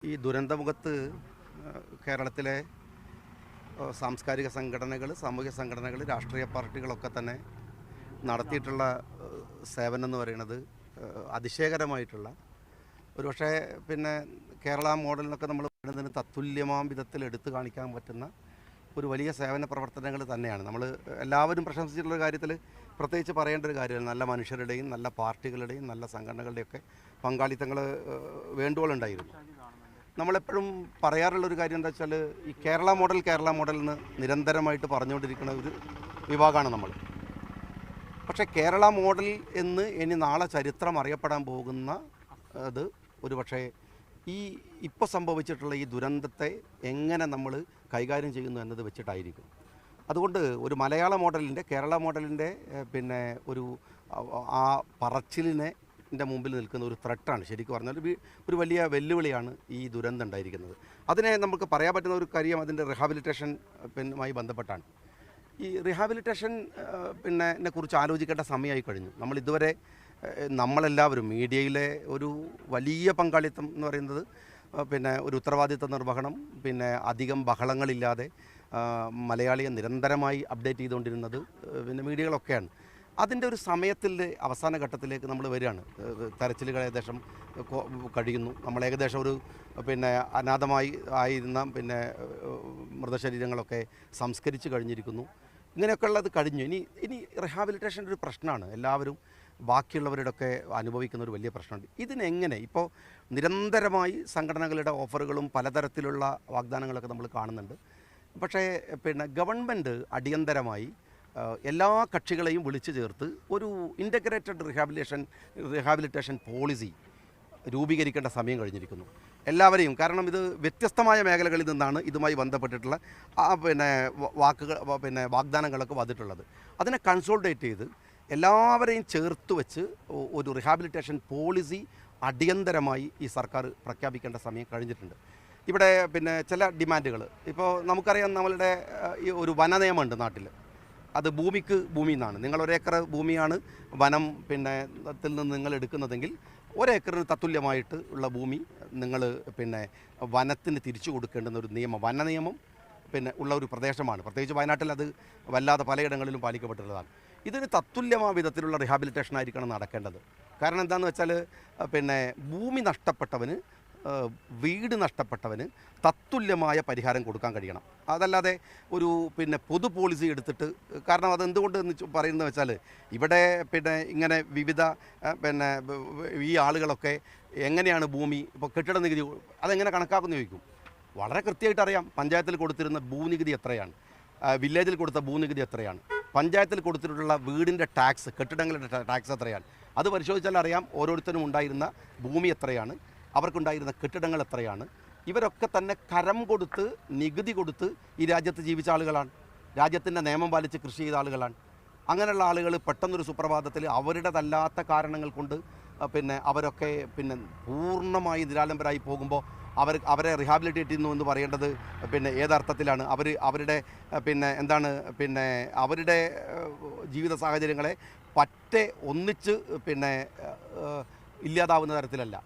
ഈ ദുരന്തമുഖത്ത് കേരളത്തിലെ സാംസ്കാരിക സംഘടനകൾ, സാമൂഹ്യ സംഘടനകൾ, രാഷ്ട്രീയ പാർട്ടികളൊക്കെ തന്നെ നടത്തിയിട്ടുള്ള സേവനം എന്ന് പറയുന്നത് അതിശയകരമായിട്ടുള്ള, ഒരുപക്ഷെ പിന്നെ കേരള മോഡലിനൊക്കെ നമ്മൾ പറയുന്നതിന് തത്തുല്യമാം വിധത്തിൽ എടുത്തു കാണിക്കാൻ പറ്റുന്ന ഒരു വലിയ സേവന പ്രവർത്തനങ്ങൾ തന്നെയാണ്. നമ്മൾ എല്ലാവരും പ്രശംസിച്ചിട്ടുള്ള കാര്യത്തിൽ പ്രത്യേകിച്ച് പറയേണ്ട ഒരു കാര്യമാണ്, നല്ല മനുഷ്യരുടെയും നല്ല പാർട്ടികളുടെയും നല്ല സംഘടനകളുടെയൊക്കെ പങ്കാളിത്തങ്ങൾ വേണ്ടുവോളുണ്ടായിരുന്നു. നമ്മളെപ്പോഴും പറയാറുള്ളൊരു കാര്യം എന്താ വെച്ചാൽ, ഈ കേരള മോഡൽ എന്ന് നിരന്തരമായിട്ട് പറഞ്ഞുകൊണ്ടിരിക്കുന്ന ഒരു വിഭാഗമാണ് നമ്മൾ. പക്ഷേ കേരള മോഡൽ എന്ന് ഇനി നാളെ ചരിത്രം അറിയപ്പെടാൻ പോകുന്ന അത് ഒരു പക്ഷേ ഇപ്പോൾ സംഭവിച്ചിട്ടുള്ള ഈ ദുരന്തത്തെ എങ്ങനെ നമ്മൾ കൈകാര്യം ചെയ്യുന്നു എന്നത് വെച്ചിട്ടായിരിക്കും. അതുകൊണ്ട് ഒരു മലയാള മോഡലിൻ്റെ, കേരള മോഡലിൻ്റെ പിന്നെ ആ പറച്ചിലിനെ മുമ്പിൽ നിൽക്കുന്ന ഒരു ത്രെട്ടാണ്, ശരിക്കും പറഞ്ഞാൽ ഒരു വലിയ വെല്ലുവിളിയാണ് ഈ ദുരന്തം ഉണ്ടായിരിക്കുന്നത്. അതിനെ നമുക്ക് പറയാൻ പറ്റുന്ന ഒരു കാര്യം അതിൻ്റെ റിഹാബിലിറ്റേഷൻ മായി ബന്ധപ്പെട്ടാണ്. ഈ റിഹാബിലിറ്റേഷൻ കുറിച്ച് ആലോചിക്കേണ്ട സമയമായി കഴിഞ്ഞു. നമ്മളിതുവരെ നമ്മളെല്ലാവരും മീഡിയയിലെ ഒരു വലിയ പങ്കാളിത്തം എന്ന് പറയുന്നത് ഒരു ഉത്തരവാദിത്ത നിർവഹണം, അധികം ബഹളങ്ങളില്ലാതെ മലയാളിയെ നിരന്തരമായി അപ്ഡേറ്റ് ചെയ്തുകൊണ്ടിരുന്നത് മീഡിയകളൊക്കെയാണ്. അതിൻ്റെ ഒരു സമയത്തിൻ്റെ അവസാന ഘട്ടത്തിലേക്ക് നമ്മൾ വരികയാണ്. തെരച്ചിലുകൾ ഏകദേശം കഴിയുന്നു. നമ്മൾ ഏകദേശം ഒരു അനാഥമായി ആയിരുന്ന മൃതശരീരങ്ങളൊക്കെ സംസ്കരിച്ച് കഴിഞ്ഞിരിക്കുന്നു. ഇങ്ങനെയൊക്കെ ഉള്ളത് കഴിഞ്ഞു. ഇനി റിഹാബിലിറ്റേഷൻ്റെ ഒരു പ്രശ്നമാണ് എല്ലാവരും ബാക്കിയുള്ളവരുടെയൊക്കെ അനുഭവിക്കുന്ന ഒരു വലിയ പ്രശ്നമുണ്ട്. ഇതിനെങ്ങനെ ഇപ്പോൾ നിരന്തരമായി സംഘടനകളുടെ ഓഫറുകളും പലതരത്തിലുള്ള വാഗ്ദാനങ്ങളൊക്കെ നമ്മൾ കാണുന്നുണ്ട്. പക്ഷേ ഗവൺമെൻറ് അടിയന്തരമായി എല്ലാ കക്ഷികളെയും വിളിച്ചു ചേർത്ത് ഒരു ഇൻ്റഗ്രേറ്റഡ് റിഹാബിലിറ്റേഷൻ പോളിസി രൂപീകരിക്കേണ്ട സമയം കഴിഞ്ഞിരിക്കുന്നു. എല്ലാവരെയും, കാരണം ഇത് വ്യത്യസ്തമായ മേഖലകളിൽ നിന്നാണ് ഇതുമായി ബന്ധപ്പെട്ടിട്ടുള്ള വാഗ്ദാനങ്ങളൊക്കെ വന്നിട്ടുള്ളത്. അതിനെ കൺസോൾട്ടേറ്റ് ചെയ്ത് എല്ലാവരെയും ചേർത്ത് വെച്ച് ഒരു റിഹാബിലിറ്റേഷൻ പോളിസി അടിയന്തരമായി ഈ സർക്കാർ പ്രഖ്യാപിക്കേണ്ട സമയം കഴിഞ്ഞിട്ടുണ്ട്. ഇവിടെ ചില ഡിമാൻഡുകൾ, ഇപ്പോൾ നമുക്കറിയാം, നമ്മളുടെ ഈ ഒരു വന നിയമമുണ്ട് നാട്ടിൽ. അത് ഭൂമിക്ക് ഭൂമി എന്നാണ്. നിങ്ങൾ ഒരേക്കർ ഭൂമിയാണ് വനം ത്തിൽ നിന്ന് നിങ്ങൾ എടുക്കുന്നതെങ്കിൽ ഒരേക്കറിന് തത്തുല്യമായിട്ട് ഉള്ള ഭൂമി നിങ്ങൾ വനത്തിന് തിരിച്ചു കൊടുക്കേണ്ടുന്ന ഒരു നിയമം, വന നിയമം ഉള്ള ഒരു പ്രദേശമാണ്. പ്രത്യേകിച്ച് വയനാട്ടിൽ അത് വല്ലാതെ പലയിടങ്ങളിലും പാലിക്കപ്പെട്ടിട്ടുള്ളതാണ്. ഇതിന് തത്തുല്യമായ വിധത്തിലുള്ള റിഹാബിലിറ്റേഷൻ ആയിരിക്കണം നടക്കേണ്ടത്. കാരണം എന്താണെന്ന് വെച്ചാൽ ഭൂമി നഷ്ടപ്പെട്ടവന്, വീട് നഷ്ടപ്പെട്ടവന് തത്തുല്യമായ പരിഹാരം കൊടുക്കാൻ കഴിയണം. അതല്ലാതെ ഒരു പൊതു പോളിസി എടുത്തിട്ട്, കാരണം അതെന്തുകൊണ്ട് പറയുന്നത് വെച്ചാൽ, ഇവിടെ ഇങ്ങനെ വിവിധ ഈ ആളുകളൊക്കെ എങ്ങനെയാണ് ഭൂമി, ഇപ്പോൾ കെട്ടിട നികുതി അതെങ്ങനെ കണക്കാക്കുന്നു ചോദിക്കും. വളരെ കൃത്യമായിട്ട് അറിയാം. പഞ്ചായത്തിൽ കൊടുത്തിരുന്ന ഭൂനികുതി എത്രയാണ്, വില്ലേജിൽ കൊടുത്ത ഭൂനികുതി എത്രയാണ്, പഞ്ചായത്തിൽ കൊടുത്തിട്ടുള്ള വീടിൻ്റെ ടാക്സ്, കെട്ടിടങ്ങളുടെ ടാക്സ് എത്രയാണ്, അത് പരിശോധിച്ചാൽ അറിയാം. ഓരോരുത്തരും ഉണ്ടായിരുന്ന ഭൂമി എത്രയാണ്, അവർക്കുണ്ടായിരുന്ന കെട്ടിടങ്ങൾ എത്രയാണ്. ഇവരൊക്കെ തന്നെ കരം കൊടുത്ത്, നികുതി കൊടുത്ത് ഈ രാജ്യത്ത് ജീവിച്ച ആളുകളാണ്, രാജ്യത്തിൻ്റെ നിയമം പാലിച്ച് കൃഷി ചെയ്ത ആളുകളാണ്. അങ്ങനെയുള്ള ആളുകൾ പെട്ടെന്നൊരു സുപ്രഭാതത്തിൽ അവരുടേതല്ലാത്ത കാരണങ്ങൾ കൊണ്ട് അവരൊക്കെ പൂർണ്ണമായി നിരാലംബരായി പോകുമ്പോൾ അവരെ റിഹാബിലിറ്റേറ്റ് ചെയ്യുന്നു എന്ന് പറയേണ്ടത് ഏതർത്ഥത്തിലാണ്? അവരുടെ എന്താണ് അവരുടെ ജീവിത സാഹചര്യങ്ങളെ പറ്റെ ഒന്നിച്ച് ഇല്ലാതാവുന്ന തരത്തിലല്ല.